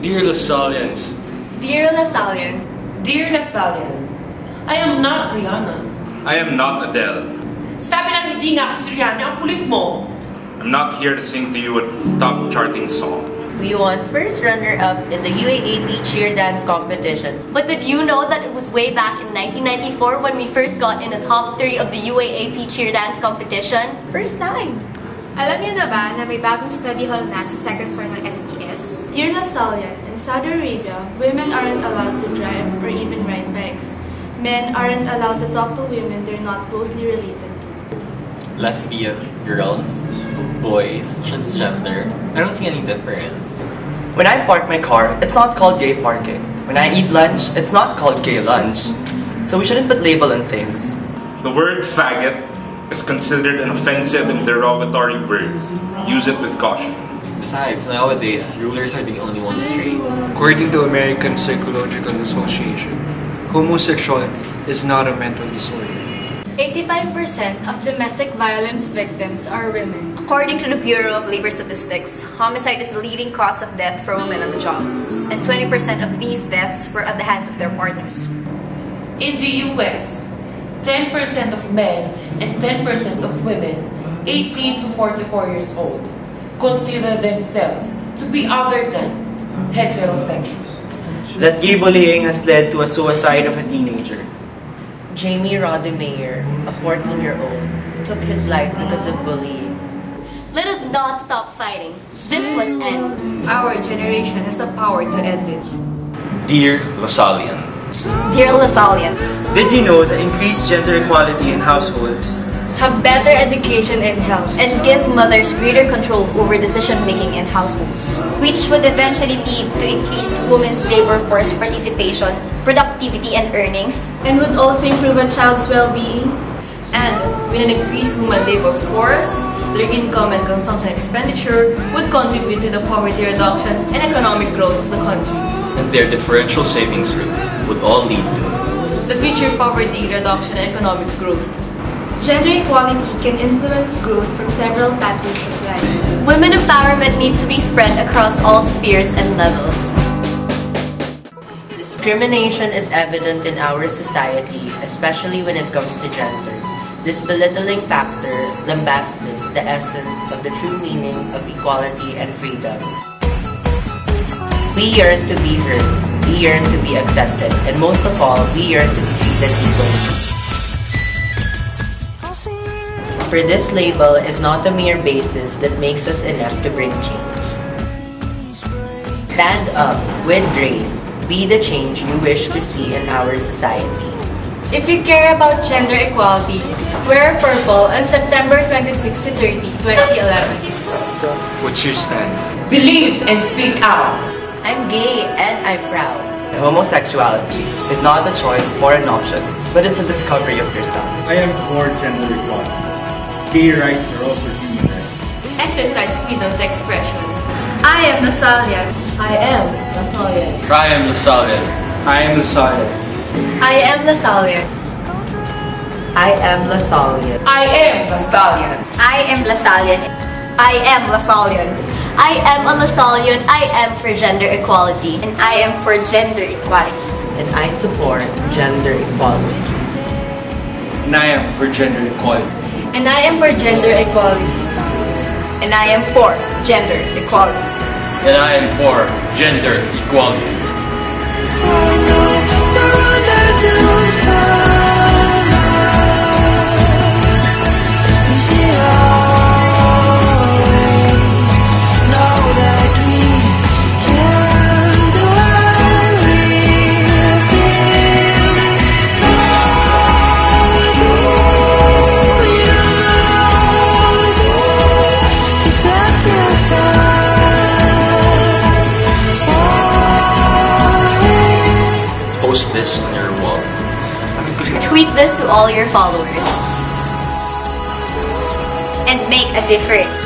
Dear Lasallians. Dear Lasallian. Dear Lasallian, I am not Rihanna. I am not Adele. Sabi lang hindi nga si Rihanna, ang kulit mo. I'm not here to sing to you a top charting song. We won first runner-up in the UAAP cheer dance competition. But did you know that it was way back in 1994 when we first got in the top 3 of the UAAP cheer dance competition? First time! Alam niyo na ba na may bagong study hall na sa second floor ng SBS? Dear Lasallian, in Saudi Arabia, women aren't allowed to drive or even ride bikes. Men aren't allowed to talk to women they're not closely related to. Lesbian, girls, boys, transgender, I don't see any difference. When I park my car, it's not called gay parking. When I eat lunch, it's not called gay lunch. So we shouldn't put label on things. The word faggot is considered an offensive and derogatory word. Use it with caution. Besides, nowadays, rulers are the only ones straight. According to American Psychological Association, homosexuality is not a mental disorder. 85% of domestic violence victims are women. According to the Bureau of Labor Statistics, homicide is the leading cause of death for women on the job, and 20% of these deaths were at the hands of their partners. In the US, 10% of men and 10% of women 18 to 44 years old consider themselves to be other than heterosexual. That gay bullying has led to a suicide of a teenager. Jamie Rodemayer, a 14-year-old, took his life because of bullying. Let us not stop fighting. This must end. Our generation has the power to end it. Dear Lasallian. Dear Lasallian, Did you know that increased gender equality in households Have better education and health. and give mothers greater control over decision-making in households, Which would eventually lead to increased women's labor force participation, productivity, and earnings. And would also improve a child's well-being. And with an increased women labor force, their income and consumption expenditure would contribute to the poverty reduction and economic growth of the country. And their differential savings rate would all lead to The future poverty reduction and economic growth. Gender equality can influence growth from several pathways of life. Women empowerment needs to be spread across all spheres and levels. Discrimination is evident in our society, especially when it comes to gender. This belittling factor lambastes the essence of the true meaning of equality and freedom. We yearn to be heard, we yearn to be accepted, and most of all, we yearn to be treated equally. For this label is not a mere basis that makes us inept to bring change. Stand up with grace. Be the change you wish to see in our society. If you care about gender equality, wear purple on September 26 to 30, 2011. What's your stand? Believe and speak out. I'm gay and I'm proud. homosexuality is not a choice or an option, but it's a discovery of yourself. I am for gender equality. Gay rights are also human rights. Exercise freedom of expression. I am Lasallian. I am Lasallian. I am Lasallian. I am Lasallian. I am Lasallian. I am Lasallian. I am Lasallian. I am Lasallian. I am Lasallian, I am a Lasallian. I am for gender equality. And I am for gender equality. And I support gender equality. And I am for gender equality. And I am for gender equality. and I am for gender equality. And I am for gender equality. Post this on your wall. Tweet this to all your followers. And make a difference.